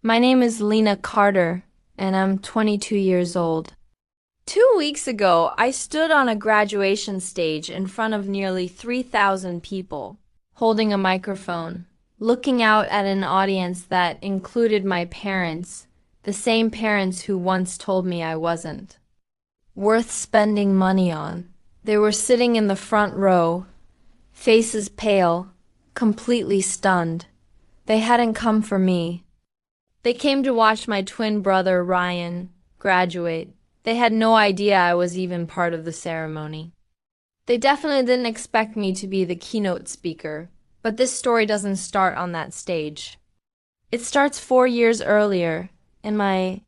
My name is Lena Carter, and I'm 22 years old. 2 weeks ago, I stood on a graduation stage in front of nearly 3,000 people, holding a microphone, looking out at an audience that included my parents, the same parents who once told me I wasn't worth spending money on. They were sitting in the front row, faces pale, completely stunned. They hadn't come for me. They came to watch my twin brother, Ryan, graduate. They had no idea I was even part of the ceremony. They definitely didn't expect me to be the keynote speaker, but this story doesn't start on that stage. It starts 4 years earlier, in my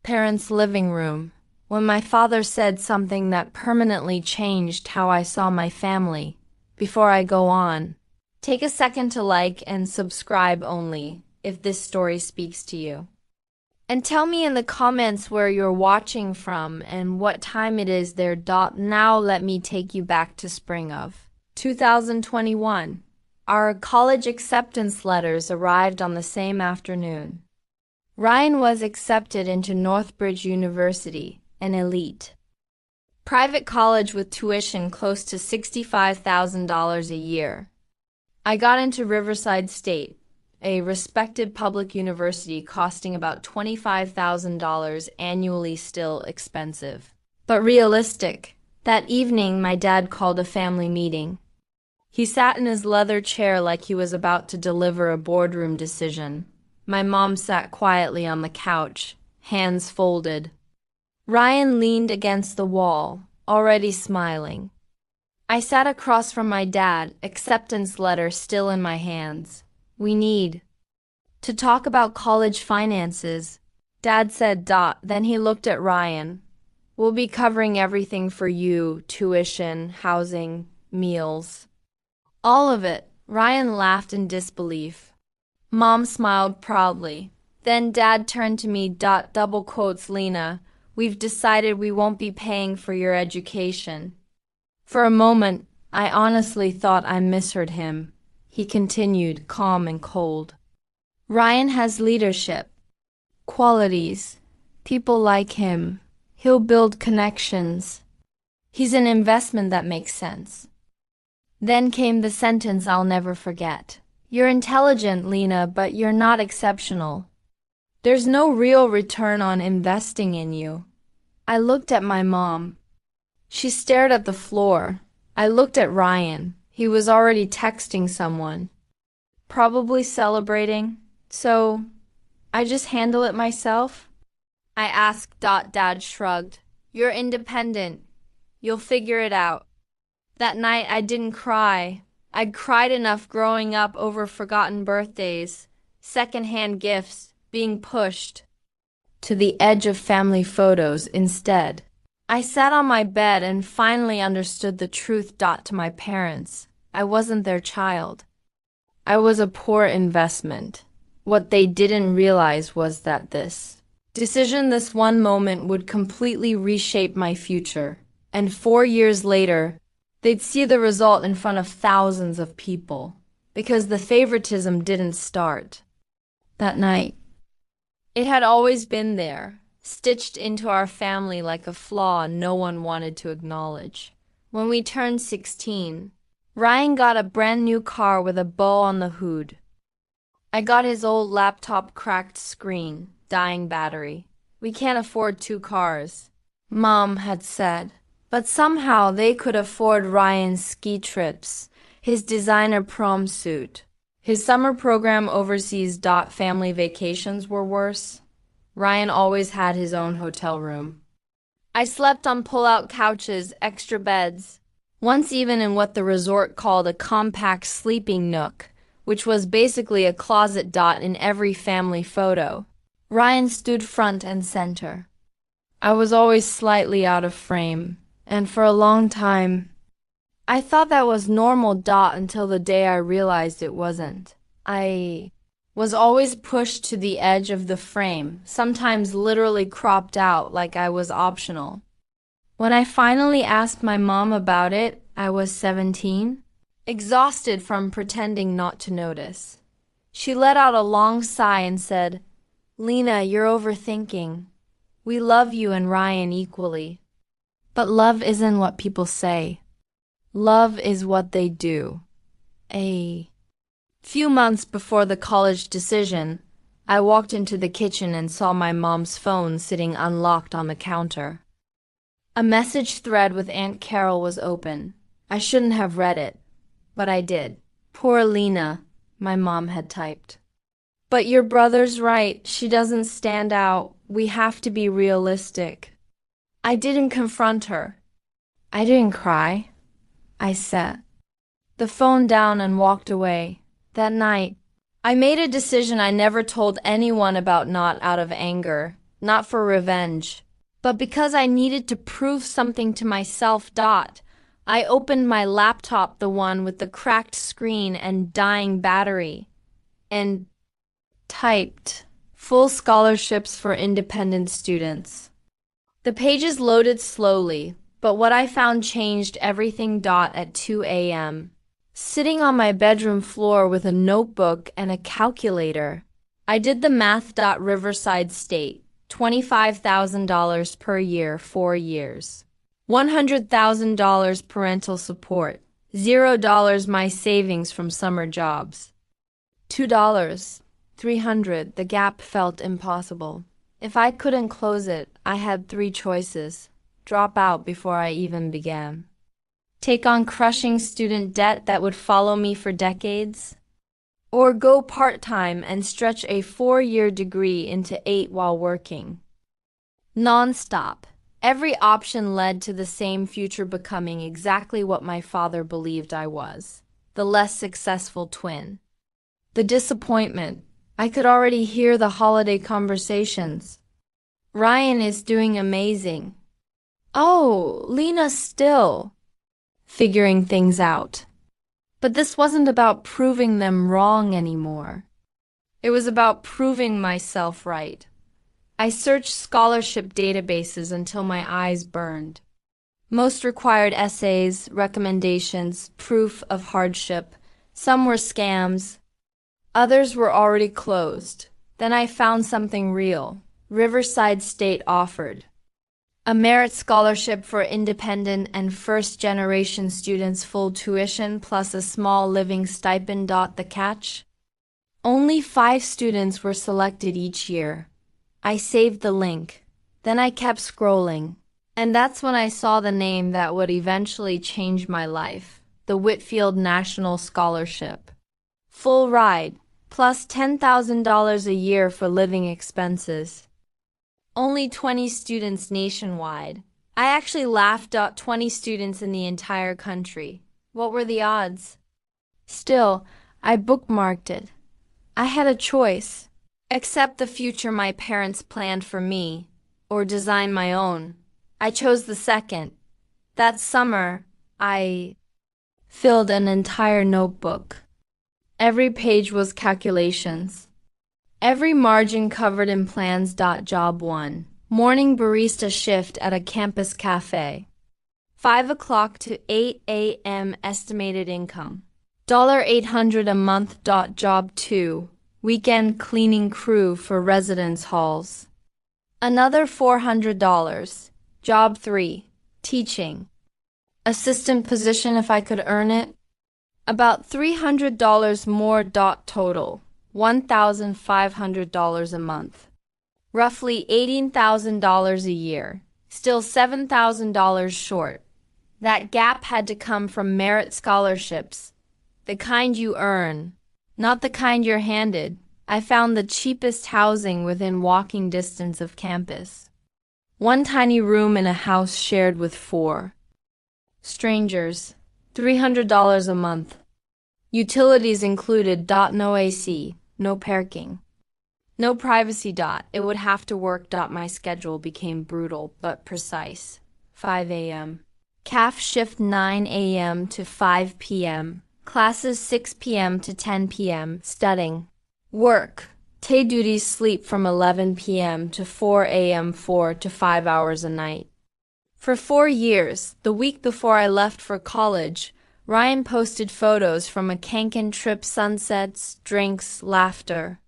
parents' living room, when my father said something that permanently changed how I saw my family. Before I go on, take a second to like and subscribe only if this story speaks to you. And tell me in the comments where you're watching from and what time it is there. Now let me take you back to spring of 2021. Our college acceptance letters arrived on the same afternoon. Ryan was accepted into Northbridge University, an elite private college with tuition close to $65,000 a year. I got into Riverside State, a respected public university costing about $25,000 annually, still expensive, but realistic. That evening, my dad called a family meeting. He sat in his leather chair like he was about to deliver a boardroom decision. My mom sat quietly on the couch, hands folded. Ryan leaned against the wall, already smiling. I sat across from my dad, acceptance letter still in my hands. We need to talk about college finances, Dad said. Then he looked at Ryan. We'll be covering everything for you, tuition, housing, meals. All of it. Ryan laughed in disbelief. Mom smiled proudly. Then Dad turned to me. Double quotes, Lena, we've decided we won't be paying for your education. For a moment, I honestly thought I misheard him. He continued, calm and cold. Ryan has leadership qualities. People like him. He'll build connections. He's an investment that makes sense. Then came the sentence I'll never forget. You're intelligent, Lena, but you're not exceptional. There's no real return on investing in you. I looked at my mom. She stared at the floor. I looked at Ryan. He was already texting someone, probably celebrating. So, I just handle it myself? I asked. Dad shrugged. You're independent. You'll figure it out. That night I didn't cry. I'd cried enough growing up over forgotten birthdays, secondhand gifts, being pushed to the edge of family photos instead. I sat on my bed and finally understood the truth. To my parents, I wasn't their child. I was a poor investment. What they didn't realize was that this decision, this one moment, would completely reshape my future. And 4 years later, they'd see the result in front of thousands of people. Because the favoritism didn't start that night. It had always been there, stitched into our family like a flaw no one wanted to acknowledge. When we turned 16, Ryan got a brand new car with a bow on the hood. I got his old laptop, cracked screen, dying battery. We can't afford 2 cars, Mom had said. But somehow they could afford Ryan's ski trips, his designer prom suit. His summer program overseas. Family vacations were worse. Ryan always had his own hotel room. I slept on pull-out couches, extra beds, once even in what the resort called a compact sleeping nook, which was basically a closet. In every family photo, Ryan stood front and center. I was always slightly out of frame, and for a long time, I thought that was normal. Until the day I realized it wasn't. I was always pushed to the edge of the frame, sometimes literally cropped out like I was optional. When I finally asked my mom about it, I was 17, exhausted from pretending not to notice. She let out a long sigh and said, Lena, you're overthinking. We love you and Ryan equally. But love isn't what people say. Love is what they do. A few months before the college decision, I walked into the kitchen and saw my mom's phone sitting unlocked on the counter. A message thread with Aunt Carol was open. I shouldn't have read it, but I did. Poor Lena, my mom had typed. But your brother's right, she doesn't stand out. We have to be realistic. I didn't confront her. I didn't cry. I set the phone down and walked away. That night, I made a decision I never told anyone about, not out of anger, not for revenge, but because I needed to prove something to myself. I opened my laptop, the one with the cracked screen and dying battery, and typed full scholarships for independent students. The pages loaded slowly, but what I found changed everything. At 2 a.m., sitting on my bedroom floor with a notebook and a calculator, I did the math. Riverside State, $25,000 per year, 4 years. $100,000 parental support. $0 my savings from summer jobs. $2. $300. The gap felt impossible. If I couldn't close it, I had 3 choices. Drop out before I even began. Take on crushing student debt that would follow me for decades. Or go part-time and stretch a 4-year degree into 8 while working. Non-stop. Every option led to the same future, becoming exactly what my father believed I was, the less successful twin. The disappointment. I could already hear the holiday conversations. Ryan is doing amazing. Oh, Lena's still figuring things out. But this wasn't about proving them wrong anymore. It was about proving myself right. I searched scholarship databases until my eyes burned. Most required essays, recommendations, proof of hardship. Some were scams. Others were already closed. Then I found something real. Riverside State offered a merit scholarship for independent and first-generation students, full tuition plus a small living stipend. The catch? Only 5 students were selected each year. I saved the link. Then I kept scrolling. And that's when I saw the name that would eventually change my life. The Whitfield National Scholarship. Full ride, plus $10,000 a year for living expenses. Only 20 students nationwide. I actually laughed. 20 students in the entire country. What were the odds? Still, I bookmarked it. I had a choice. Accept the future my parents planned for me, or design my own. I chose the second. That summer, I filled an entire notebook. Every page was calculations. Every margin covered in plans. Job 1. Morning barista shift at a campus cafe. 5 o'clock to 8 a.m. estimated income. $800 a month. Job 2. Weekend cleaning crew for residence halls. Another $400. Job 3. Teaching. Assistant position if I could earn it. About $300 more. Total. $1,500 a month. Roughly $18,000 a year. Still $7,000 short. That gap had to come from merit scholarships. The kind you earn, not the kind you're handed. I found the cheapest housing within walking distance of campus. One tiny room in a house shared with 4 strangers. $300 a month. Utilities included. No AC. No parking. No privacy. It would have to work. My schedule became brutal but precise. 5 a.m. CAF shift 9 a.m. to 5 p.m. Classes 6 p.m. to 10 p.m. Studying. Work. Day duties. Sleep from 11 p.m. to 4 a.m. 4 to 5 hours a night. For 4 years, the week before I left for college, Ryan posted photos from a Kanken trip, sunsets, drinks, laughter.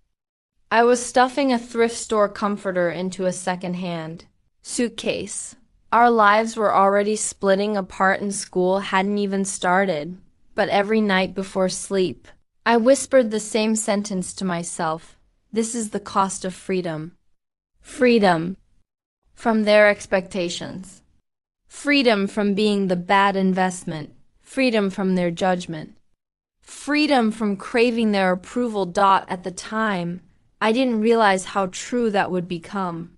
I was stuffing a thrift store comforter into a second-hand suitcase. Our lives were already splitting apart and school hadn't even started. But every night before sleep, I whispered the same sentence to myself. This is the cost of freedom. Freedom from their expectations. Freedom from being the bad investment. Freedom from their judgment. Freedom from craving their approval. At the time, I didn't realize how true that would become.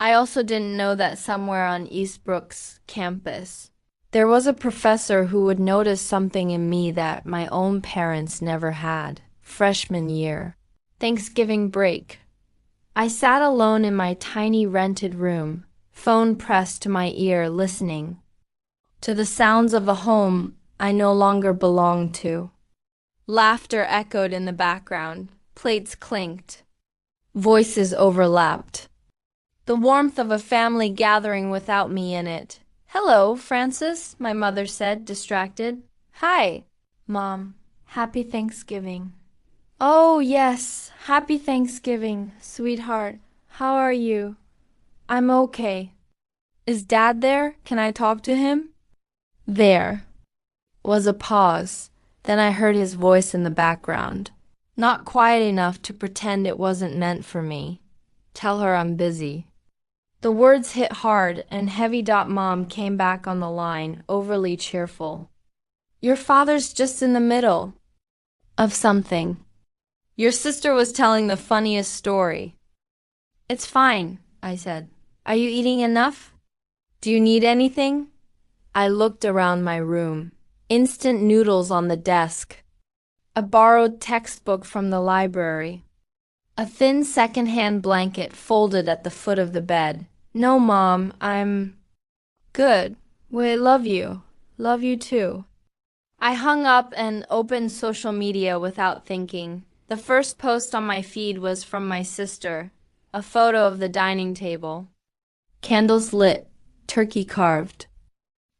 I also didn't know that somewhere on Eastbrook's campus, there was a professor who would notice something in me that my own parents never had. Freshman year. Thanksgiving break. I sat alone in my tiny rented room, phone pressed to my ear, listening to the sounds of a home I no longer belonged to. Laughter echoed in the background. Plates clinked. Voices overlapped. The warmth of a family gathering without me in it. "Hello, Francis," my mother said, distracted. "Hi, Mom. Happy Thanksgiving." "Oh, yes. Happy Thanksgiving, sweetheart. How are you?" "I'm okay." "Is Dad there? Can I talk to him?" There was a pause. Then I heard his voice in the background. Not quiet enough to pretend it wasn't meant for me. "Tell her I'm busy." The words hit hard, and heavy. Mom came back on the line, overly cheerful. "Your father's just in the middle of something. Your sister was telling the funniest story." "It's fine," I said. "Are you eating enough? Do you need anything?" I looked around my room. Instant noodles on the desk. A borrowed textbook from the library. A thin second-hand blanket folded at the foot of the bed. "No, Mom, I'm good. We love you. Love you too." I hung up and opened social media without thinking. The first post on my feed was from my sister, a photo of the dining table. Candles lit, turkey carved.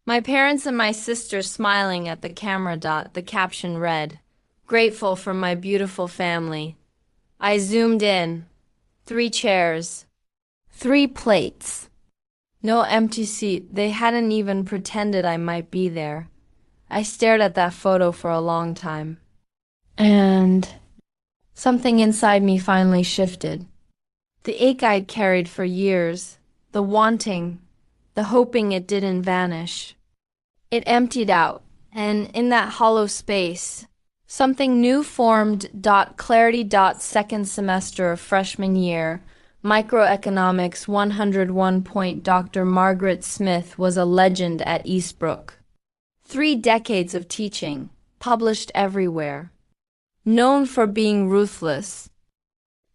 My parents and my sister smiling at the camera. The caption read, "Grateful for my beautiful family." I zoomed in. 3 chairs. 3 plates. No empty seat. They hadn't even pretended I might be there. I stared at that photo for a long time. And something inside me finally shifted. The ache I'd carried for years, the wanting, the hoping it didn't vanish. It emptied out, and in that hollow space, something new formed. Clarity. Second semester of freshman year. Microeconomics 101 point. Dr. Margaret Smith was a legend at Eastbrook. 3 decades of teaching, published everywhere. Known for being ruthless.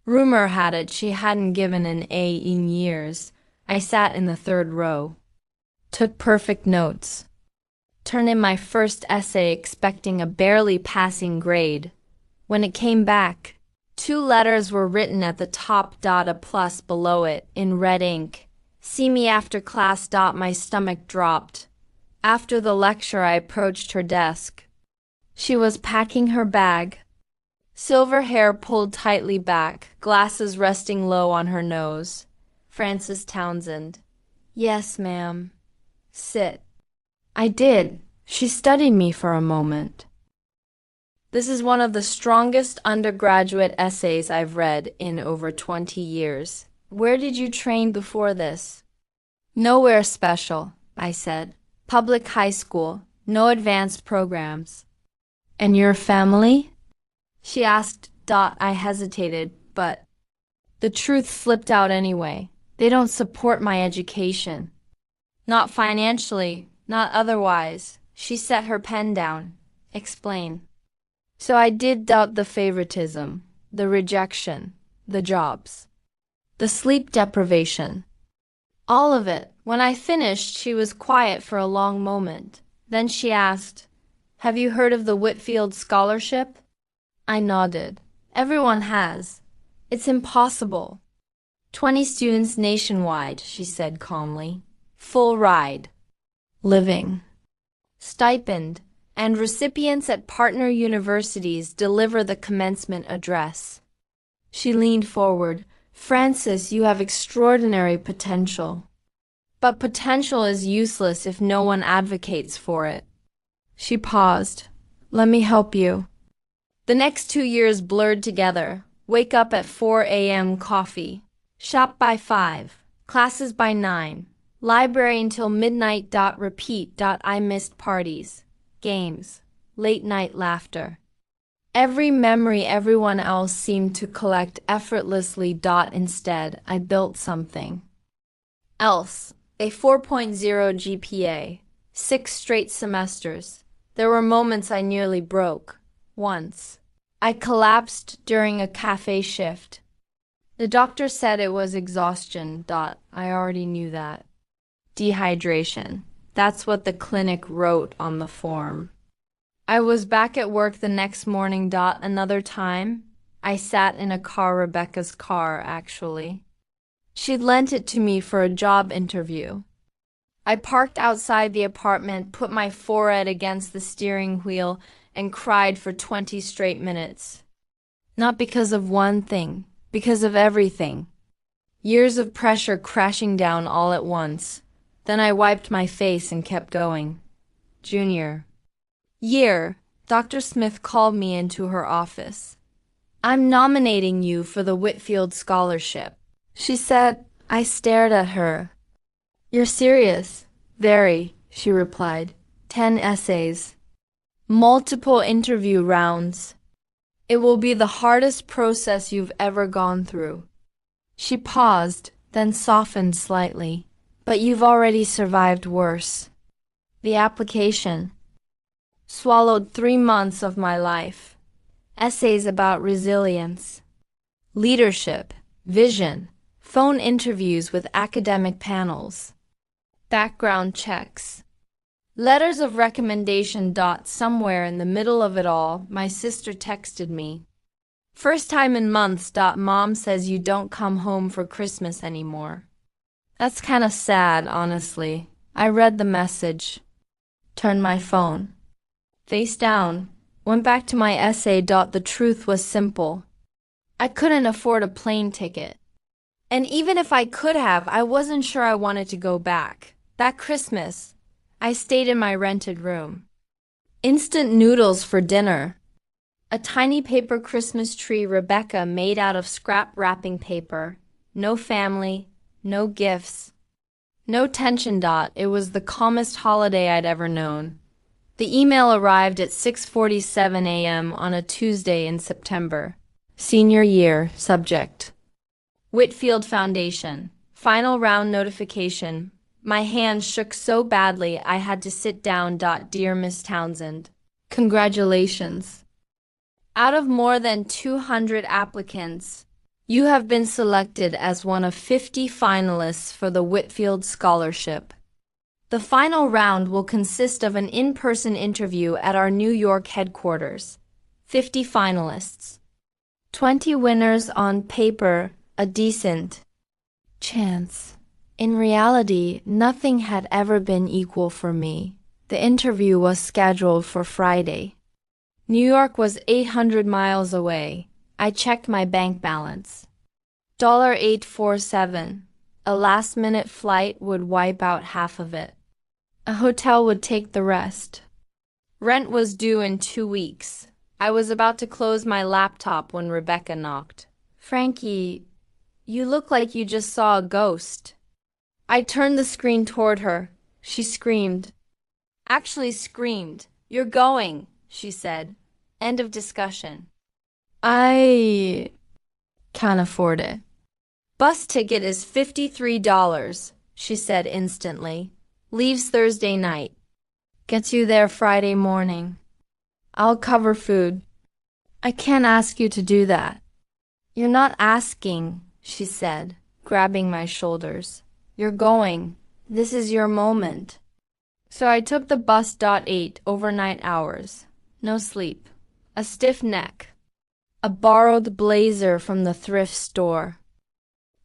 Rumor had it she hadn't given an A in years. I sat in the 3rd row. Took perfect notes. Turned in my first essay expecting a barely passing grade. When it came back, 2 letters were written at the top. A plus below it, in red ink. "See me after class." My stomach dropped. After the lecture, I approached her desk. She was packing her bag. Silver hair pulled tightly back, glasses resting low on her nose. "Frances Townsend." "Yes, ma'am." "Sit." I did. She studied me for a moment. "This is one of the strongest undergraduate essays I've read in over 20 years. Where did you train before this?" "Nowhere special," I said. "Public high school, no advanced programs." "And your family?" she asked. I hesitated, but the truth slipped out anyway. "They don't support my education. Not financially, not otherwise." She set her pen down. "Explain." So I did. The favoritism, the rejection, the jobs, the sleep deprivation. All of it. When I finished, she was quiet for a long moment. Then she asked, "Have you heard of the Whitfield Scholarship?" I nodded. "Everyone has. It's impossible." 20 students nationwide, she said calmly. Full ride. Living. Stipend. And recipients at partner universities deliver the commencement address. She leaned forward. Francis, you have extraordinary potential. But potential is useless if no one advocates for it. She paused. Let me help you. The next 2 years blurred together. Wake up at 4 a.m. coffee. Shop by 5. Classes by 9. Library until midnight. Repeat. I missed parties. Games. Late night laughter. Every memory everyone else seemed to collect effortlessly. Instead, I built something else. A 4.0 GPA. 6 straight semesters. There were moments I nearly broke. Once, I collapsed during a cafe shift. The doctor said it was exhaustion. I already knew that. Dehydration. That's what the clinic wrote on the form. I was back at work the next morning. Another time, I sat in a car, Rebecca's car, actually. She'd lent it to me for a job interview. I parked outside the apartment, put my forehead against the steering wheel, and cried for 20 straight minutes. Not because of one thing, because of everything. Years of pressure crashing down all at once. Then I wiped my face and kept going. Junior year, Dr. Smith called me into her office. I'm nominating you for the Whitfield Scholarship, she said. I stared at her. You're serious? Very, she replied. 10 essays. Multiple interview rounds. It will be the hardest process you've ever gone through. She paused, then softened slightly. But you've already survived worse. The application swallowed 3 months of my life. Essays about resilience, leadership, vision, phone interviews with academic panels, background checks, letters of recommendation. Somewhere in the middle of it all, my sister texted me. First time in months. Mom says you don't come home for Christmas anymore. That's kind of sad, honestly. I read the message, turned my phone face down, went back to my essay. The truth was simple. I couldn't afford a plane ticket. And even if I could have, I wasn't sure I wanted to go back. That Christmas, I stayed in my rented room. Instant noodles for dinner. A tiny paper Christmas tree Rebecca made out of scrap wrapping paper. No family, no gifts, no tension. It was the calmest holiday I'd ever known. The email arrived at 6:47 a.m. on a Tuesday in September. Senior year, subject. Whitfield Foundation. Final round notification. My hands shook so badly I had to sit down. Dear Miss Townsend, congratulations. Out of more than 200 applicants, you have been selected as one of 50 finalists for the Whitfield Scholarship. The final round will consist of an in-person interview at our New York headquarters. 50 finalists. 20 winners. On paper, a decent chance. In reality, nothing had ever been equal for me. The interview was scheduled for Friday. New York was 800 miles away. I checked my bank balance. $847. A last-minute flight would wipe out half of it. A hotel would take the rest. Rent was due in 2 weeks. I was about to close my laptop when Rebecca knocked. Frankie, you look like you just saw a ghost. I turned the screen toward her. She screamed. Actually screamed. You're going, she said. End of discussion. I can't afford it. Bus ticket is $53, she said instantly. Leaves Thursday night. Gets you there Friday morning. I'll cover food. I can't ask you to do that. You're not asking, she said, grabbing my shoulders. You're going. This is your moment. So I took the bus. 8 overnight hours. No sleep. A stiff neck. A borrowed blazer from the thrift store.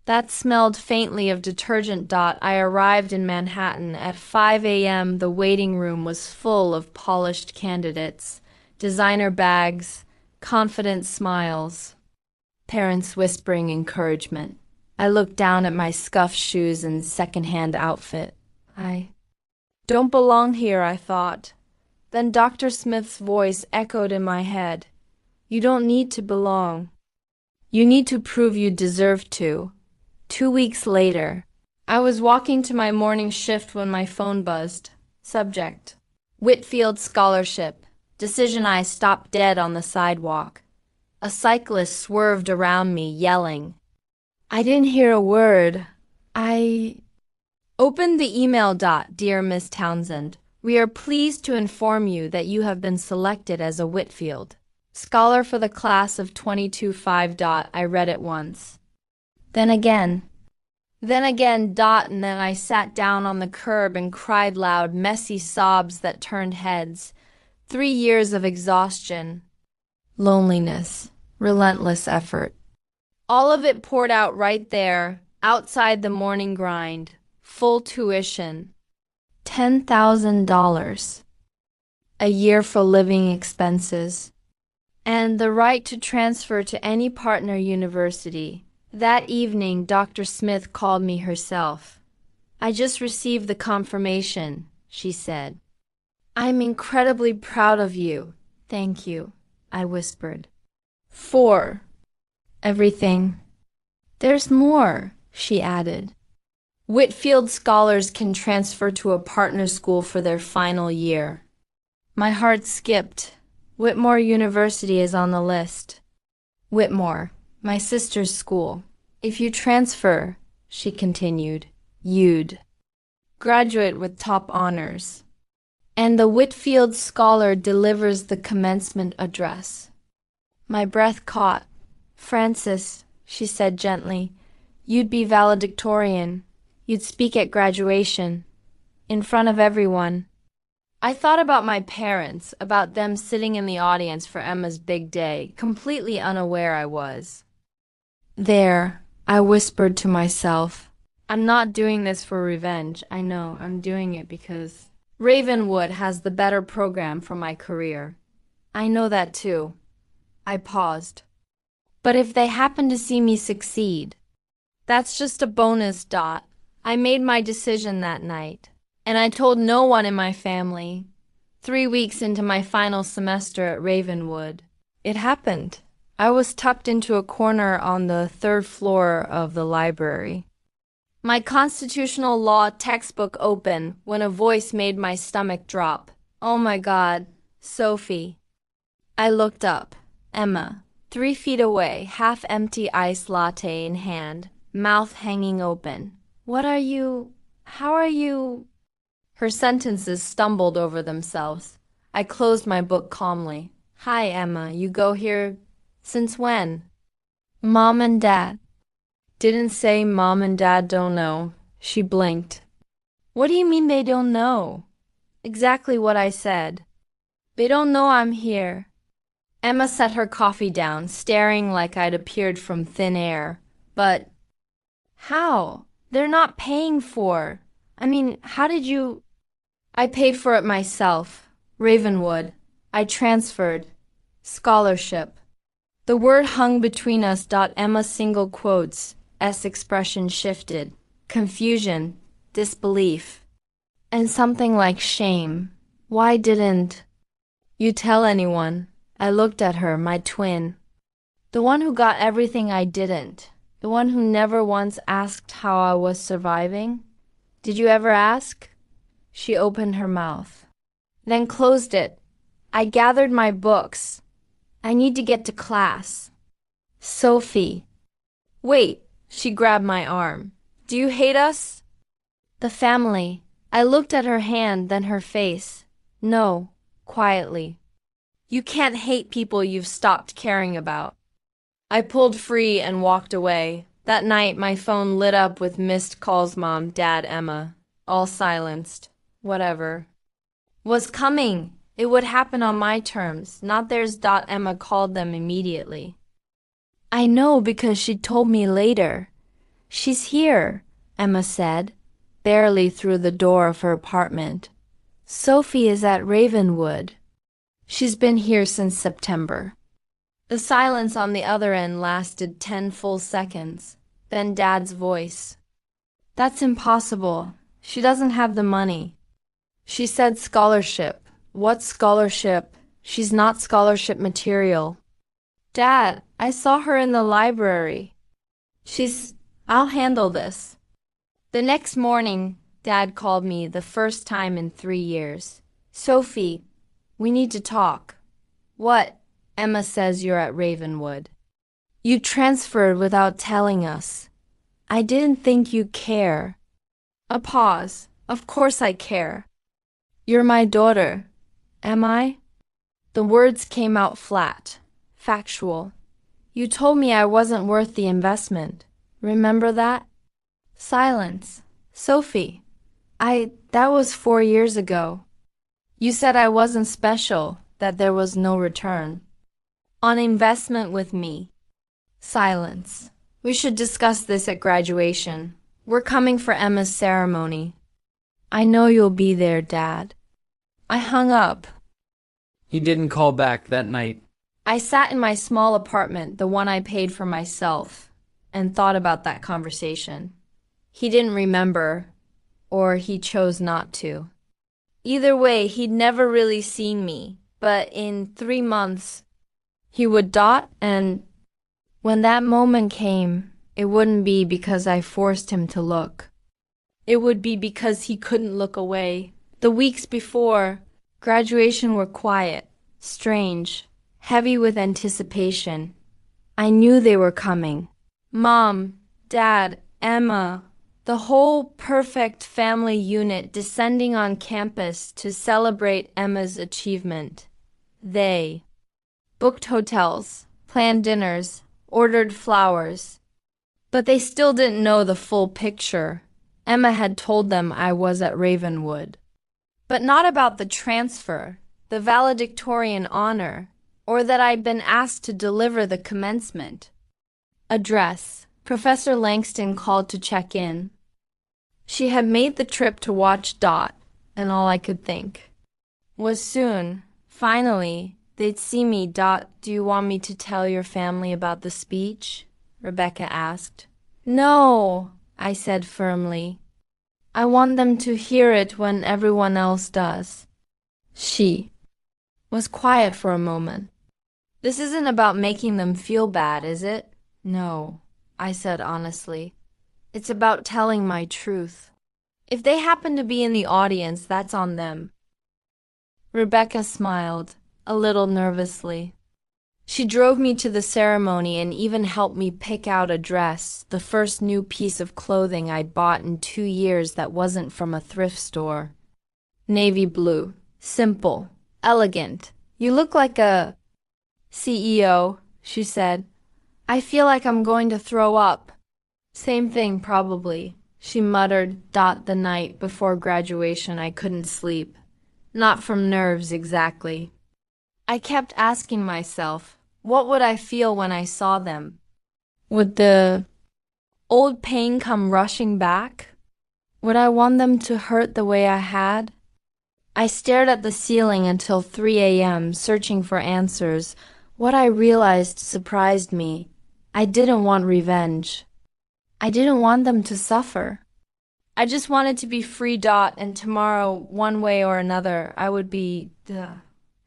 That smelled faintly of detergent. I arrived in Manhattan at 5 a.m. The waiting room was full of polished candidates, designer bags, confident smiles. parents whispering encouragement. I looked down at my scuffed shoes and second-hand outfit. I don't belong here, I thought. Then Dr. Smith's voice echoed in my head. You don't need to belong. You need to prove you deserve to. 2 weeks later, I was walking to my morning shift when my phone buzzed. Subject: Whitfield Scholarship. Decision. I stopped dead on the sidewalk. A cyclist swerved around me, yelling. I didn't hear a word. I opened the email. Dear Miss Townsend, we are pleased to inform you that you have been selected as a Whitfield Scholar for the class of 22-5. I read it once. Then again, and then I sat down on the curb and cried loud, messy sobs that turned heads. 3 years of exhaustion, loneliness, relentless effort. All of it poured out right there, outside the morning grind. Full tuition. $10,000 a year for living expenses. And the right to transfer to any partner university. That evening, Dr. Smith called me herself. I just received the confirmation, she said. I'm incredibly proud of you. Thank you, I whispered. For everything. There's more, she added. Whitfield scholars can transfer to a partner school for their final year. My heart skipped. Whitmore University is on the list. Whitmore, my sister's school. If you transfer, she continued, you'd graduate with top honors. And the Whitfield scholar delivers the commencement address. My breath caught. Francis, she said gently, you'd be valedictorian. You'd speak at graduation, in front of everyone. I thought about my parents, about them sitting in the audience for Emma's big day, completely unaware I was. There, I whispered to myself, I'm not doing this for revenge. I know, I'm doing it because Ravenwood has the better program for my career. I know that too. I paused. But if they happen to see me succeed, that's just a bonus. I made my decision that night, and I told no one in my family. 3 weeks into my final semester at Ravenwood, it happened. I was tucked into a corner on the 3rd floor of the library. My constitutional law textbook open when a voice made my stomach drop. Oh my God, Sophie. I looked up. Emma, 3 feet away, half-empty iced latte in hand, mouth hanging open. How are you? Her sentences stumbled over themselves. I closed my book calmly. Hi, Emma, you go here since when? Mom and Dad. Didn't say Mom and Dad don't know. She blinked. What do you mean they don't know? Exactly what I said. They don't know I'm here. Emma set her coffee down, staring like I'd appeared from thin air. But how? They're not paying for. How did you? I paid for it myself. Ravenwood. I transferred. Scholarship. The word hung between us. Emma single quotes. S expression shifted. Confusion. Disbelief. And something like shame. Why didn't you tell anyone? I looked at her, my twin. The one who got everything I didn't. The one who never once asked how I was surviving. Did you ever ask? She opened her mouth, then closed it. I gathered my books. I need to get to class. Sophie. Wait, she grabbed my arm. Do you hate us? The family. I looked at her hand, then her face. No, quietly. You can't hate people you've stopped caring about. I pulled free and walked away. That night, my phone lit up with missed calls. Mom, Dad, Emma. All silenced. Whatever. Was coming. It would happen on my terms, not theirs. Emma called them immediately. I know because she told me later. She's here, Emma said, barely through the door of her apartment. Sophie is at Ravenwood. She's been here since September. The silence on the other end lasted 10 full seconds. Then Dad's voice. That's impossible. She doesn't have the money. She said scholarship. What scholarship? She's not scholarship material. Dad, I saw her in the library. I'll handle this. The next morning, Dad called me the first time in 3 years. Sophie, we need to talk. What? Emma says you're at Ravenwood. You transferred without telling us. I didn't think you'd care. A pause. Of course I care. You're my daughter. Am I? The words came out flat, factual. You told me I wasn't worth the investment. Remember that? Silence. Sophie. That was 4 years ago. You said I wasn't special, that there was no return. On investment with me. Silence. We should discuss this at graduation. We're coming for Emma's ceremony. I know you'll be there, Dad. I hung up. He didn't call back that night. I sat in my small apartment, the one I paid for myself, and thought about that conversation. He didn't remember, or he chose not to. Either way, he'd never really seen me, but in 3 months, he would dot, and when that moment came, it wouldn't be because I forced him to look. It would be because he couldn't look away. The weeks before graduation were quiet, strange, heavy with anticipation. I knew they were coming. Mom, Dad, Emma, the whole perfect family unit descending on campus to celebrate Emma's achievement. They booked hotels, planned dinners, ordered flowers. But they still didn't know the full picture. Emma had told them I was at Ravenwood. But not about the transfer, the valedictorian honor, or that I'd been asked to deliver the commencement address. Professor Langston called to check in. She had made the trip to watch Dot, and all I could think was soon, finally, they'd see me. Dot, do you want me to tell your family about the speech? Rebecca asked. No, I said firmly. I want them to hear it when everyone else does. She was quiet for a moment. This isn't about making them feel bad, is it? No, I said honestly. It's about telling my truth. If they happen to be in the audience, that's on them. Rebecca smiled, a little nervously. She drove me to the ceremony and even helped me pick out a dress, the first new piece of clothing I'd bought in 2 years that wasn't from a thrift store. Navy blue, simple, elegant. You look like a CEO, she said. I feel like I'm going to throw up. Same thing, probably, she muttered. Dot, the night before graduation, I couldn't sleep. Not from nerves, exactly. I kept asking myself, what would I feel when I saw them? Would the old pain come rushing back? Would I want them to hurt the way I had? I stared at the ceiling until 3 a.m., searching for answers. What I realized surprised me. I didn't want revenge. I didn't want them to suffer. I just wanted to be free. Dot, and tomorrow, one way or another, I would be...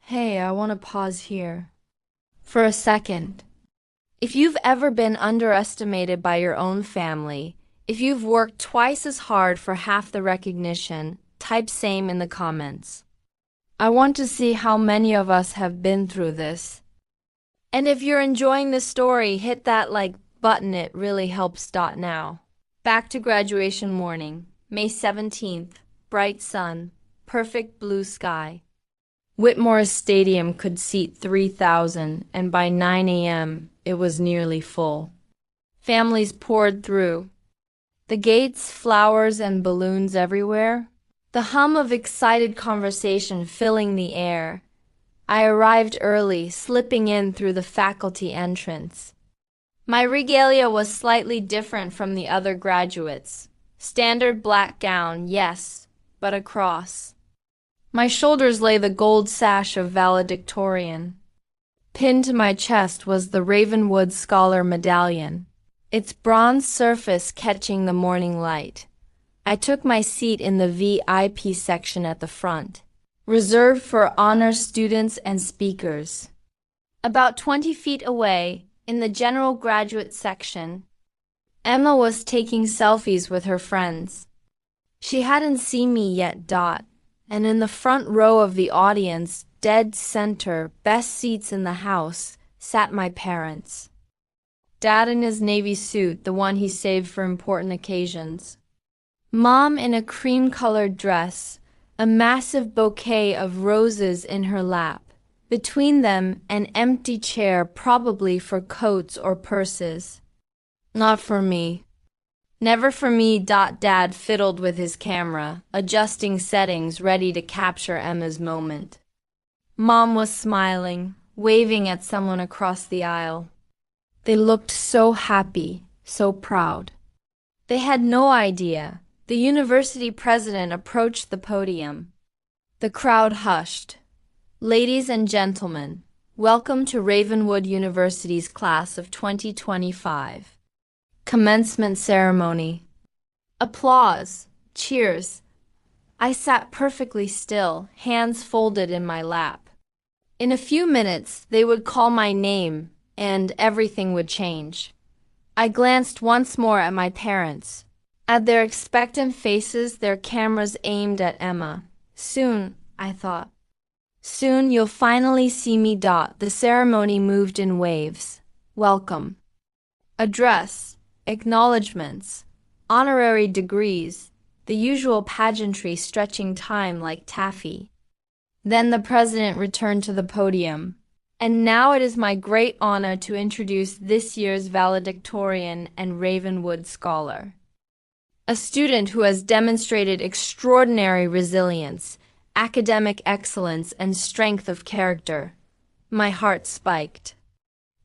Hey, I want to pause here. For a second. If you've ever been underestimated by your own family, if you've worked twice as hard for half the recognition, type same in the comments. I want to see how many of us have been through this. And if you're enjoying this story, hit that like button. It really helps. Dot now. Back to graduation morning, May 17th, bright sun, perfect blue sky. Whitmore's Stadium could seat 3,000, and by 9 a.m., it was nearly full. Families poured through. The gates, flowers, and balloons everywhere. The hum of excited conversation filling the air. I arrived early, slipping in through the faculty entrance. My regalia was slightly different from the other graduates. Standard black gown, yes, but a cross. My shoulders lay the gold sash of valedictorian. Pinned to my chest was the Ravenwood Scholar medallion, its bronze surface catching the morning light. I took my seat in the VIP section at the front, reserved for honor students and speakers. About 20 feet away, in the general graduate section, Emma was taking selfies with her friends. She hadn't seen me yet. And in the front row of the audience, dead center, best seats in the house, sat my parents. Dad in his navy suit, the one he saved for important occasions. Mom in a cream-colored dress, a massive bouquet of roses in her lap. Between them, an empty chair, probably for coats or purses. Not for me. Never for me. Dad fiddled with his camera, adjusting settings, ready to capture Emma's moment. Mom was smiling, waving at someone across the aisle. They looked so happy, so proud. They had no idea. The university president approached the podium. The crowd hushed. Ladies and gentlemen, welcome to Ravenwood University's class of 2025. Commencement ceremony. Applause. Cheers. I sat perfectly still, hands folded in my lap. In a few minutes, they would call my name, and everything would change. I glanced once more at my parents, at their expectant faces, their cameras aimed at Emma. Soon, I thought. Soon you'll finally see me. The ceremony moved in waves. Welcome. Address. Acknowledgements. Honorary degrees. The usual pageantry stretching time like taffy. Then the president returned to the podium. And now it is my great honor to introduce this year's valedictorian and Ravenwood Scholar. A student who has demonstrated extraordinary resilience, academic excellence, and strength of character. My heart spiked.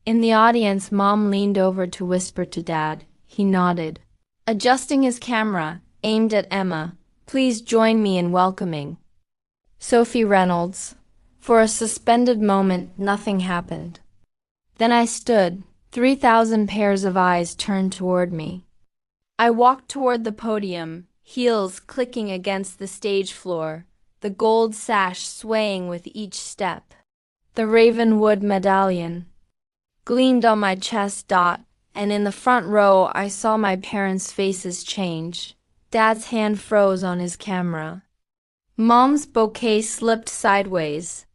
In the audience, Mom leaned over to whisper to Dad. He nodded. Adjusting his camera, aimed at Emma, please join me in welcoming Sophie Reynolds. For a suspended moment, nothing happened. Then I stood, 3,000 pairs of eyes turned toward me. I walked toward the podium, heels clicking against the stage floor, the gold sash swaying with each step. The Ravenwood medallion gleamed on my chest. And in the front row, I saw my parents' faces change. Dad's hand froze on his camera. Mom's bouquet slipped sideways.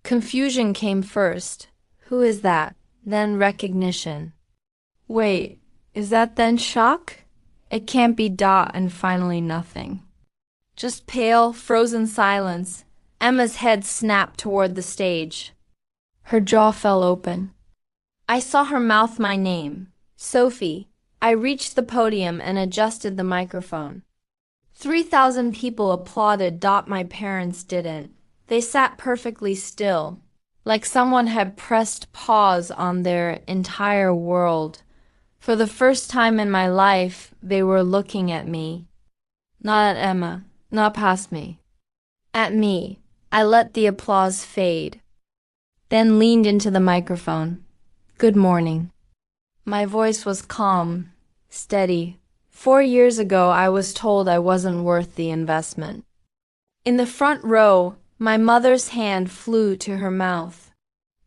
Confusion came first. Who is that? Then recognition. Wait, is that then shock? It can't be. And finally nothing. Just pale, frozen silence. Emma's head snapped toward the stage. Her jaw fell open. I saw her mouth my name. Sophie. I reached the podium and adjusted the microphone. 3,000 people applauded. My parents didn't. They sat perfectly still, like someone had pressed pause on their entire world. For the first time in my life, they were looking at me. Not at Emma, not past me. At me. I let the applause fade, then leaned into the microphone. Good morning. My voice was calm, steady. 4 years ago, I was told I wasn't worth the investment. In the front row, my mother's hand flew to her mouth.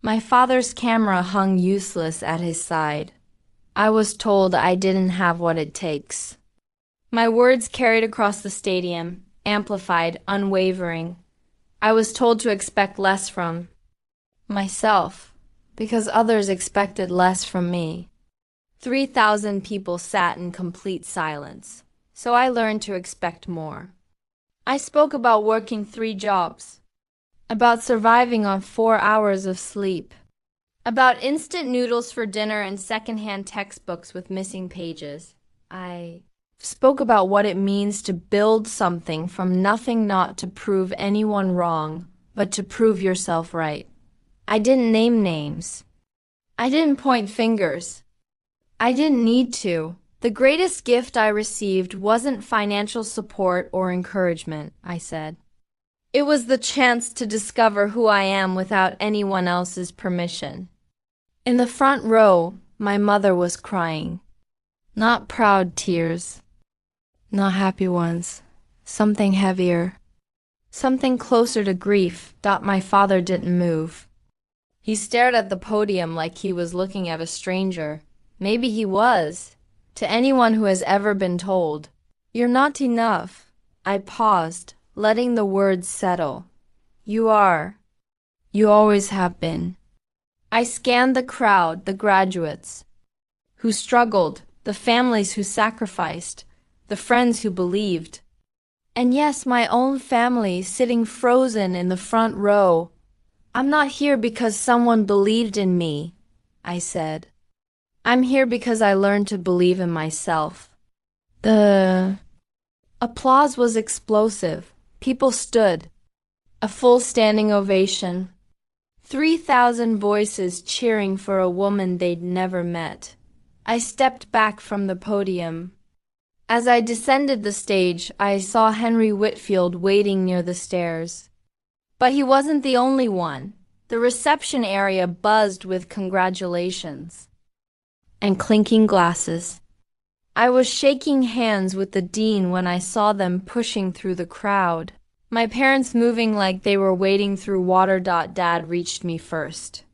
My father's camera hung useless at his side. I was told I didn't have what it takes. My words carried across the stadium, amplified, unwavering. I was told to expect less from myself, because others expected less from me. 3,000 people sat in complete silence, so I learned to expect more. I spoke about working 3 jobs, about surviving on 4 hours of sleep, about instant noodles for dinner and secondhand textbooks with missing pages. I spoke about what it means to build something from nothing, not to prove anyone wrong, but to prove yourself right. I didn't name names. I didn't point fingers. I didn't need to. The greatest gift I received wasn't financial support or encouragement, I said. It was the chance to discover who I am without anyone else's permission. In the front row, my mother was crying. Not proud tears, not happy ones, something heavier, something closer to grief. My father didn't move. He stared at the podium like he was looking at a stranger. Maybe he was. To anyone who has ever been told, "You're not enough." I paused, letting the words settle. You are. You always have been. I scanned the crowd, the graduates who struggled, the families who sacrificed, the friends who believed. And yes, my own family sitting frozen in the front row. I'm not here because someone believed in me, I said. I'm here because I learned to believe in myself. The applause was explosive. People stood. A full standing ovation. 3,000 voices cheering for a woman they'd never met. I stepped back from the podium. As I descended the stage, I saw Henry Whitfield waiting near the stairs. But he wasn't the only one. The reception area buzzed with congratulations and clinking glasses. I was shaking hands with the dean when I saw them pushing through the crowd. My parents moving like they were wading through water. Dad reached me first.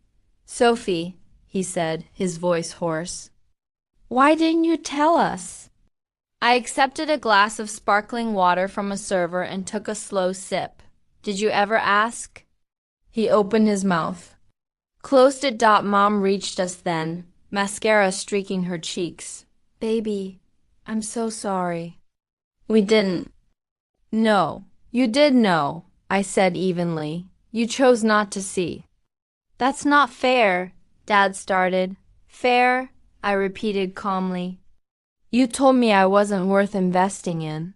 "Sophie," he said, his voice hoarse. "Why didn't you tell us?" I accepted a glass of sparkling water from a server and took a slow sip. "Did you ever ask?" He opened his mouth. Closed it. Mom reached us then, mascara streaking her cheeks. "Baby, I'm so sorry." We didn't. "No, you did know," I said evenly. "You chose not to see." "That's not fair," Dad started. "Fair?" I repeated calmly. "You told me I wasn't worth investing in.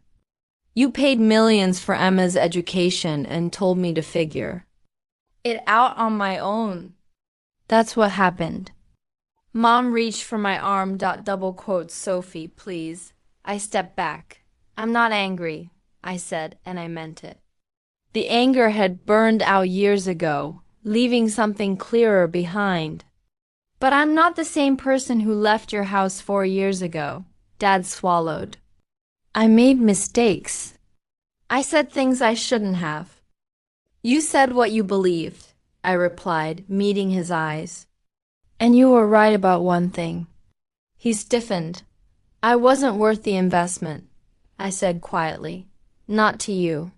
You paid millions for Emma's education and told me to figure it out on my own." That's what happened. Mom reached for my arm. Double quotes, "Sophie, please." I stepped back. "I'm not angry," I said, and I meant it. The anger had burned out years ago, leaving something clearer behind. "But I'm not the same person who left your house 4 years ago." Dad swallowed. "I made mistakes. I said things I shouldn't have." "You said what you believed," I replied, meeting his eyes. "And you were right about one thing." He stiffened. "I wasn't worth the investment," I said quietly. "Not to you.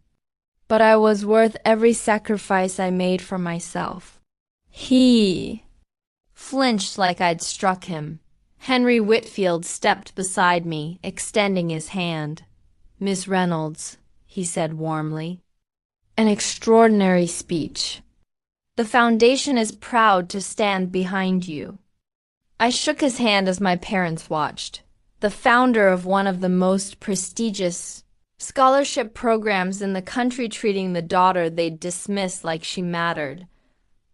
But I was worth every sacrifice I made for myself." He flinched like I'd struck him. Henry Whitfield stepped beside me, extending his hand. "Miss Reynolds," he said warmly. "An extraordinary speech. The foundation is proud to stand behind you." I shook his hand as my parents watched. The founder of one of the most prestigious scholarship programs in the country treating the daughter they'd dismissed like she mattered.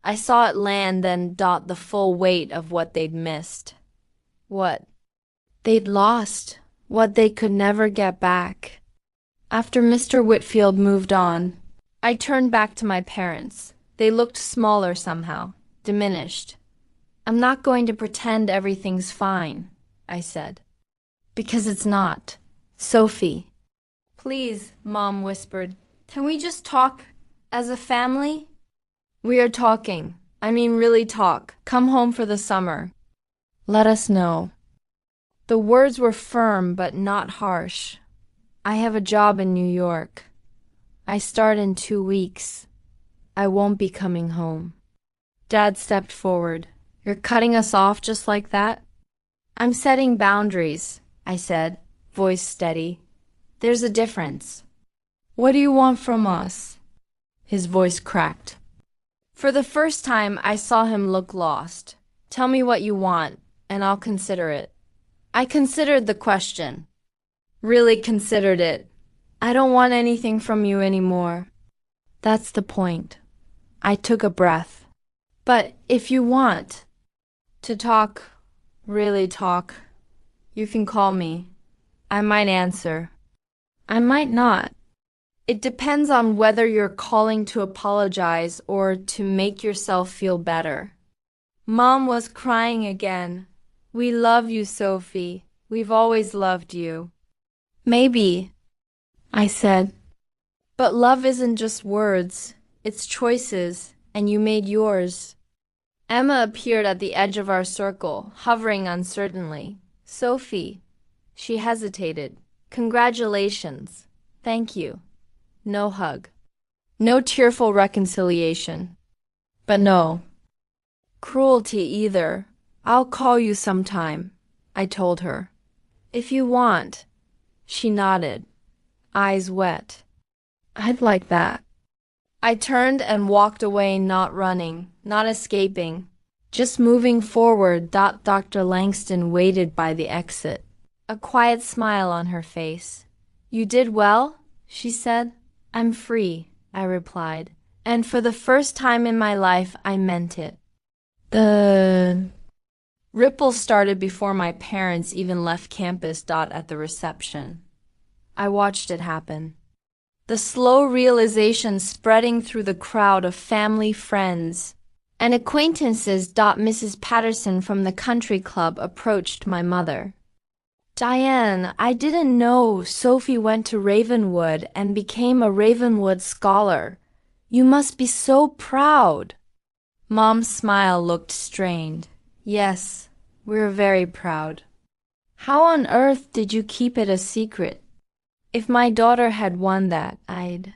I saw it land, then the full weight of what they'd missed. What they'd lost, what they could never get back. After Mr. Whitfield moved on, I turned back to my parents. They looked smaller somehow, diminished. "I'm not going to pretend everything's fine," I said. "Because it's not. Sophie." "Please," Mom whispered. "Can we just talk as a family?" "We are talking. I mean really talk. Come home for the summer. Let us know." The words were firm but not harsh. "I have a job in New York. I start in 2 weeks. I won't be coming home." Dad stepped forward. "You're cutting us off just like that?" "I'm setting boundaries," I said, voice steady. "There's a difference." "What do you want from us?" His voice cracked. For the first time, I saw him look lost. "Tell me what you want, and I'll consider it." I considered the question. Really considered it. "I don't want anything from you anymore." That's the point. I took a breath. "But if you want to talk, really talk, you can call me." I might answer. I might not. It depends on whether you're calling to apologize or to make yourself feel better. Mom was crying again. We love you, Sophie. We've always loved you. Maybe, I said. But love isn't just words. It's choices, and you made yours. Emma appeared at the edge of our circle, hovering uncertainly. Sophie. She hesitated. Congratulations. Thank you. No hug. No tearful reconciliation. But no cruelty either. I'll call you sometime, I told her. If you want. She nodded, eyes wet. I'd like that. I turned and walked away, not running, not escaping, just moving forward. Dr. Langston waited by the exit, a quiet smile on her face. You did well, she said. I'm free, I replied, and for the first time in my life I meant it. The ripple started before my parents even left campus. At the reception. I watched it happen. The slow realization spreading through the crowd of family, friends, and acquaintances. Mrs. Patterson from the country club approached my mother. Diane, I didn't know Sophie went to Ravenwood and became a Ravenwood scholar. You must be so proud. Mom's smile looked strained. Yes, we're very proud. How on earth did you keep it a secret? If my daughter had won that, I'd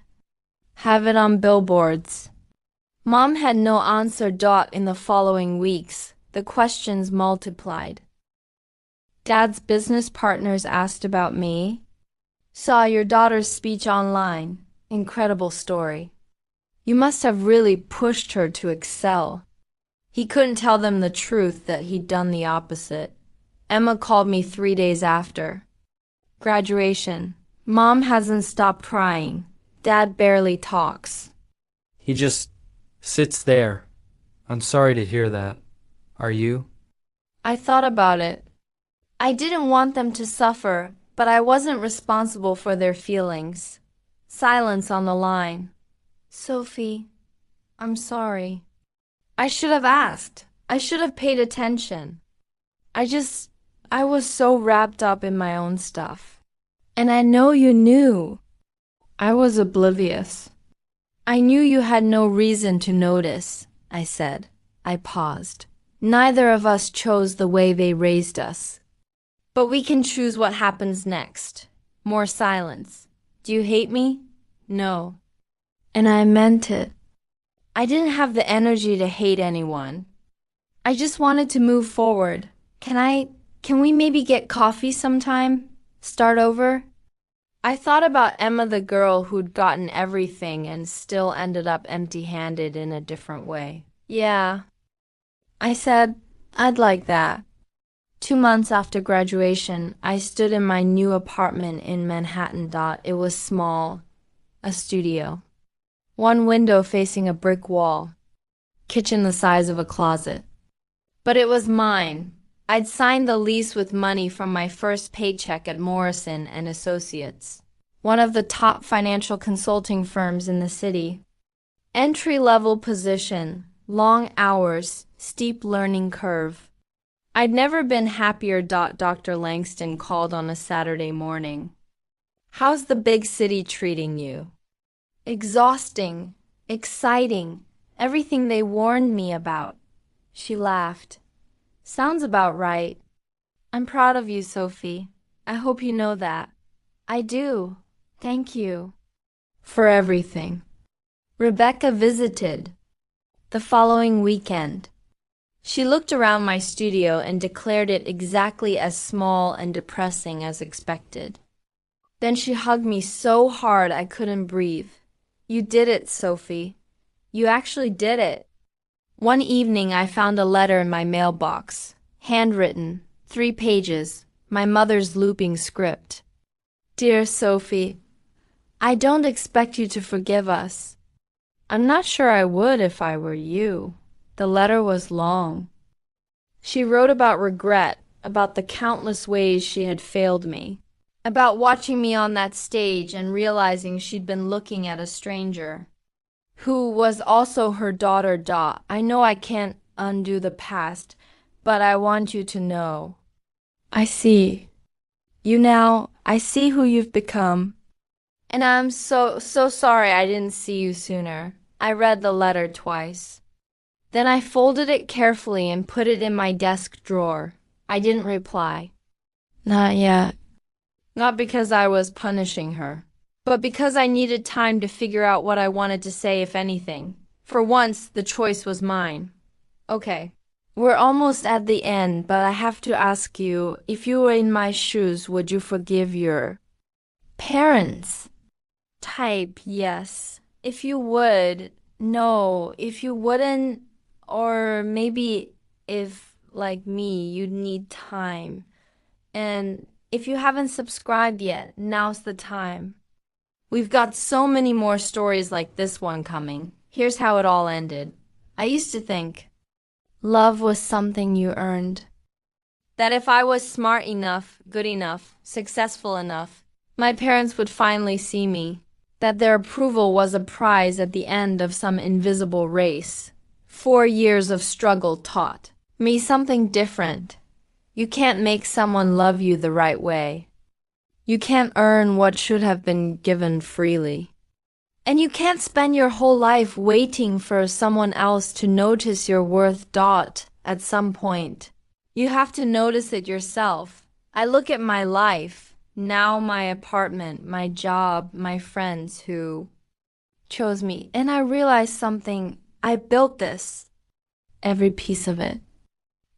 have it on billboards. Mom had no answer. In the following weeks, the questions multiplied. Dad's business partners asked about me. Saw your daughter's speech online. Incredible story. You must have really pushed her to excel. He couldn't tell them the truth that he'd done the opposite. Emma called me 3 days after. Graduation. Mom hasn't stopped crying. Dad barely talks. He just sits there. I'm sorry to hear that. Are you? I thought about it. I didn't want them to suffer, but I wasn't responsible for their feelings. Silence on the line. Sophie, I'm sorry. I should have asked. I should have paid attention. I was so wrapped up in my own stuff. And I know you knew. I was oblivious. I knew you had no reason to notice, I said. I paused. Neither of us chose the way they raised us. But we can choose what happens next. More silence. Do you hate me? No. And I meant it. I didn't have the energy to hate anyone. I just wanted to move forward. Can we maybe get coffee sometime? Start over? I thought about Emma, the girl who'd gotten everything and still ended up empty-handed in a different way. Yeah. I said, I'd like that. 2 months after graduation, I stood in my new apartment in Manhattan. It was small, a studio. One window facing a brick wall, kitchen the size of a closet. But it was mine. I'd signed the lease with money from my first paycheck at Morrison and Associates, one of the top financial consulting firms in the city. Entry-level position, long hours, steep learning curve. I'd never been happier. Dr. Langston called on a Saturday morning. How's the big city treating you? Exhausting, exciting, everything they warned me about. She laughed. Sounds about right. I'm proud of you, Sophie. I hope you know that. I do. Thank you. For everything. Rebecca visited the following weekend. She looked around my studio and declared it exactly as small and depressing as expected. Then she hugged me so hard I couldn't breathe. You did it, Sophie. You actually did it. One evening I found a letter in my mailbox, handwritten, 3 pages, my mother's looping script. Dear Sophie, I don't expect you to forgive us. I'm not sure I would if I were you. The letter was long. She wrote about regret, about the countless ways she had failed me. about watching me on that stage and realizing she'd been looking at a stranger who was also her daughter, Dot. I know I can't undo the past, but I want you to know. I see you now. I see who you've become. And I'm so sorry I didn't see you sooner. I read the letter twice. Then I folded it carefully and put it in my desk drawer. I didn't reply. Not yet. Not because I was punishing her, but because I needed time to figure out what I wanted to say, if anything. For once, the choice was mine. Okay. We're almost at the end, but I have to ask you, if you were in my shoes, would you forgive your parents? Type yes. If you would, no. If you wouldn't, or maybe if, like me, you'd need time. And if you haven't subscribed yet, now's the time. We've got so many more stories like this one coming. Here's how it all ended. I used to think love was something you earned. That if I was smart enough, good enough, successful enough, my parents would finally see me. That their approval was a prize at the end of some invisible race. 4 years of struggle taught me something different. You can't make someone love you the right way. You can't earn what should have been given freely. And you can't spend your whole life waiting for someone else to notice your worth. At some point, you have to notice it yourself. I look at my life, now my apartment, my job, my friends who chose me, and I realize something. I built this, every piece of it.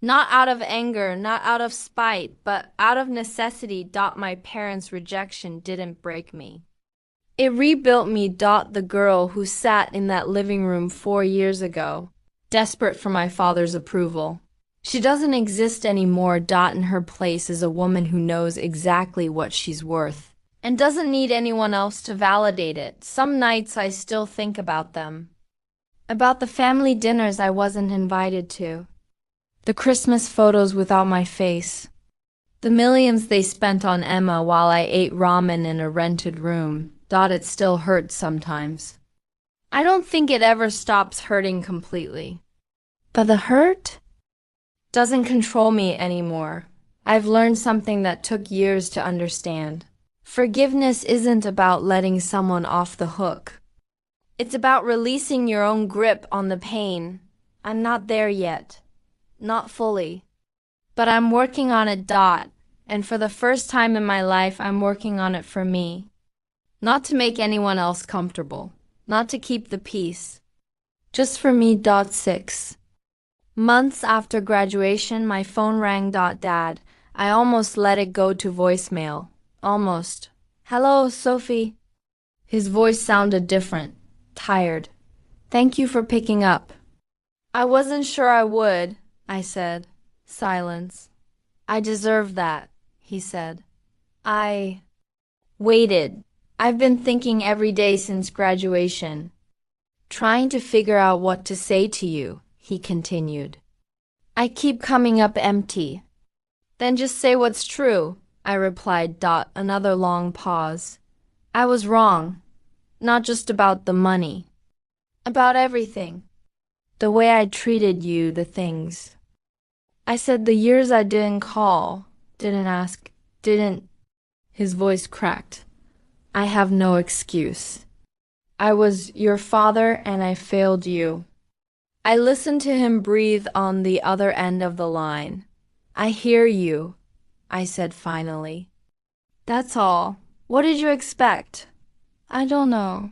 Not out of anger, not out of spite, but out of necessity. My parents' rejection didn't break me. It rebuilt me. The girl who sat in that living room 4 years ago, desperate for my father's approval. She doesn't exist anymore. In her place is a woman who knows exactly what she's worth and doesn't need anyone else to validate it. Some nights I still think about them. About the family dinners I wasn't invited to. The Christmas photos without my face. The millions they spent on Emma while I ate ramen in a rented room. It still hurts sometimes. I don't think it ever stops hurting completely. But the hurt doesn't control me anymore. I've learned something that took years to understand. Forgiveness isn't about letting someone off the hook. It's about releasing your own grip on the pain. I'm not there yet. Not fully. But I'm working on it. And for the first time in my life, I'm working on it for me. Not to make anyone else comfortable. Not to keep the peace. Just for me. 6 months after graduation, my phone rang. Dad. I almost let it go to voicemail. Almost. Hello, Sophie. His voice sounded different. Tired. Thank you for picking up. I wasn't sure I would, I said. Silence. I deserve that, he said. I waited. I've been thinking every day since graduation. Trying to figure out what to say to you, he continued. I keep coming up empty. Then just say what's true, I replied. Another long pause. I was wrong. Not just about the money. About everything. The way I treated you, the things. I said the years I didn't call, didn't ask, didn't. His voice cracked. I have no excuse. I was your father and I failed you. I listened to him breathe on the other end of the line. I hear you, I said finally. That's all. What did you expect? I don't know.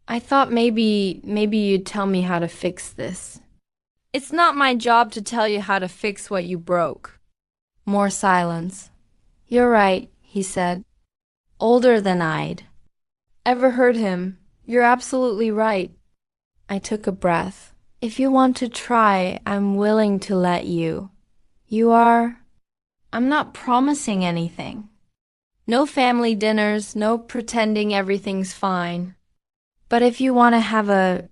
I thought maybe you'd tell me how to fix this. It's not my job to tell you how to fix what you broke. More silence. You're right, he said. Older than I'd ever heard him. You're absolutely right. I took a breath. If you want to try, I'm willing to let you. You are? I'm not promising anything. No family dinners, no pretending everything's fine. But if you want to have a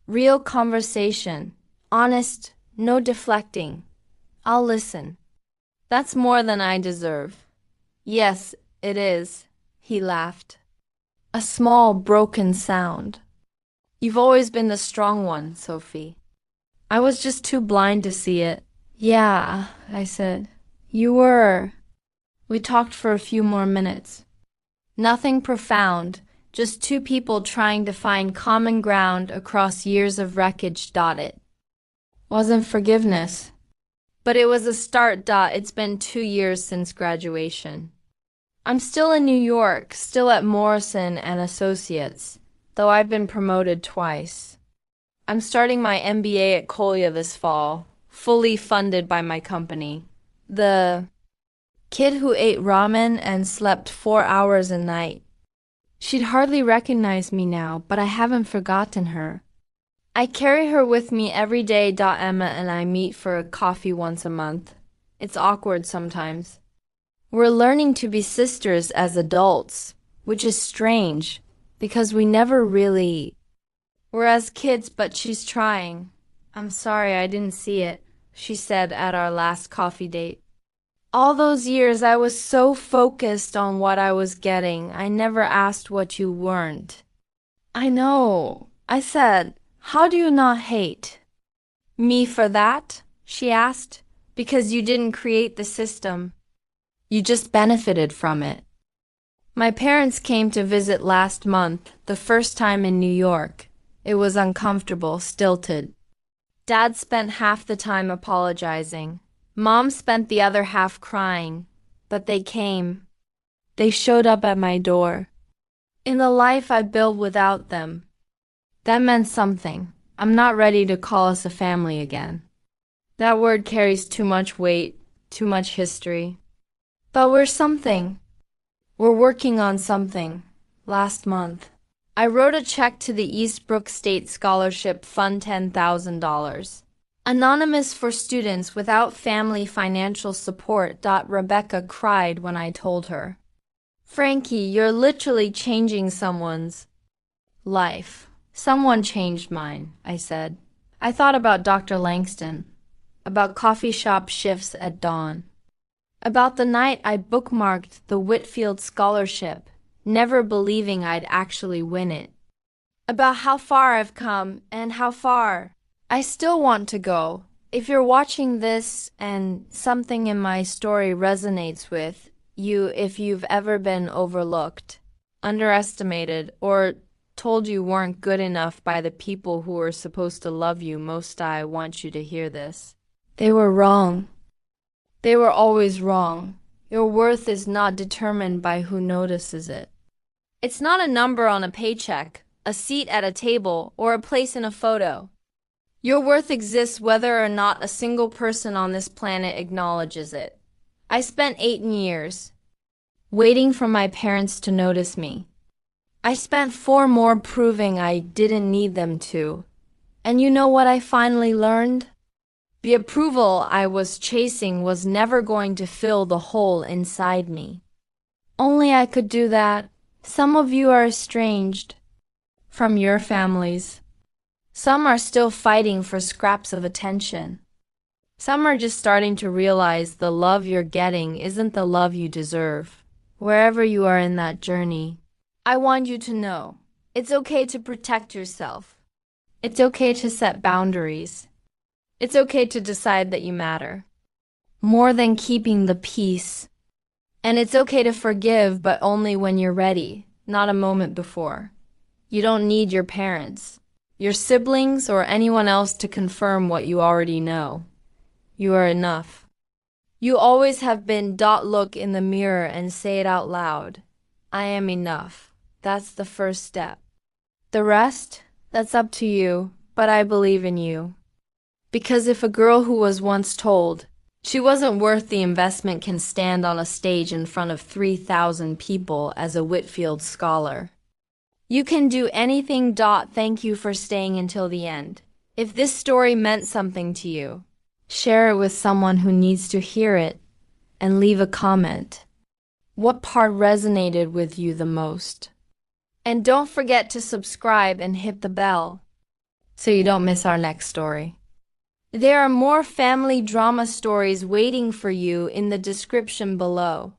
real conversation, honest, no deflecting, I'll listen. That's more than I deserve. Yes, It is, he laughed. A small, broken sound. You've always been the strong one, Sophie. I was just too blind to see it. Yeah, I said. You were. We talked for a few more minutes. Nothing profound, just two people trying to find common ground across years of wreckage. It wasn't forgiveness, but it was a start. It's been 2 years since graduation. I'm still in New York, still at Morrison and Associates, though I've been promoted twice. I'm starting my MBA at Kolya this fall, fully funded by my company. The kid who ate ramen and slept 4 hours a night. She'd hardly recognize me now, but I haven't forgotten her. I carry her with me every day. Emma and I meet for a coffee once a month. It's awkward sometimes. We're learning to be sisters as adults, which is strange, because we never really were as kids, but she's trying. I'm sorry I didn't see it, she said at our last coffee date. All those years I was so focused on what I was getting, I never asked what you weren't. I know, I said. How do you not hate me for that? She asked. Because you didn't create the system. You just benefited from it. My parents came to visit last month, the first time in New York. It was uncomfortable, stilted. Dad spent half the time apologizing. Mom spent the other half crying. But they came. They showed up at my door. In the life I built without them. That meant something. I'm not ready to call us a family again. That word carries too much weight, too much history. But we're something. We're working on something. Last month, I wrote a check to the Eastbrook State Scholarship Fund, $10,000. Anonymous, for students without family financial support. Rebecca cried when I told her. Frankie, you're literally changing someone's life. Someone changed mine, I said. I thought about Dr. Langston, about coffee shop shifts at dawn, about the night I bookmarked the Whitfield Scholarship, never believing I'd actually win it, about how far I've come and how far I still want to go. If you're watching this and something in my story resonates with you, if you've ever been overlooked, underestimated, or told you weren't good enough by the people who were supposed to love you most, I want you to hear this. They were wrong. They were always wrong. Your worth is not determined by who notices it. It's not a number on a paycheck, a seat at a table, or a place in a photo. Your worth exists whether or not a single person on this planet acknowledges it. I spent 8 years waiting for my parents to notice me. I spent 4 more proving I didn't need them to. And you know what I finally learned? The approval I was chasing was never going to fill the hole inside me. Only I could do that. Some of you are estranged from your families. Some are still fighting for scraps of attention. Some are just starting to realize the love you're getting isn't the love you deserve. Wherever you are in that journey, I want you to know it's okay to protect yourself. It's okay to set boundaries. It's okay to decide that you matter more than keeping the peace. And it's okay to forgive, but only when you're ready, not a moment before. You don't need your parents, your siblings, or anyone else to confirm what you already know. You are enough. You always have been. Look in the mirror and say it out loud. I am enough. That's the first step. The rest, that's up to you, but I believe in you. Because if a girl who was once told she wasn't worth the investment can stand on a stage in front of 3,000 people as a Whitfield scholar, you can do anything. Thank you for staying until the end. If this story meant something to you, share it with someone who needs to hear it and leave a comment. What part resonated with you the most? And don't forget to subscribe and hit the bell so you don't miss our next story. There are more family drama stories waiting for you in the description below.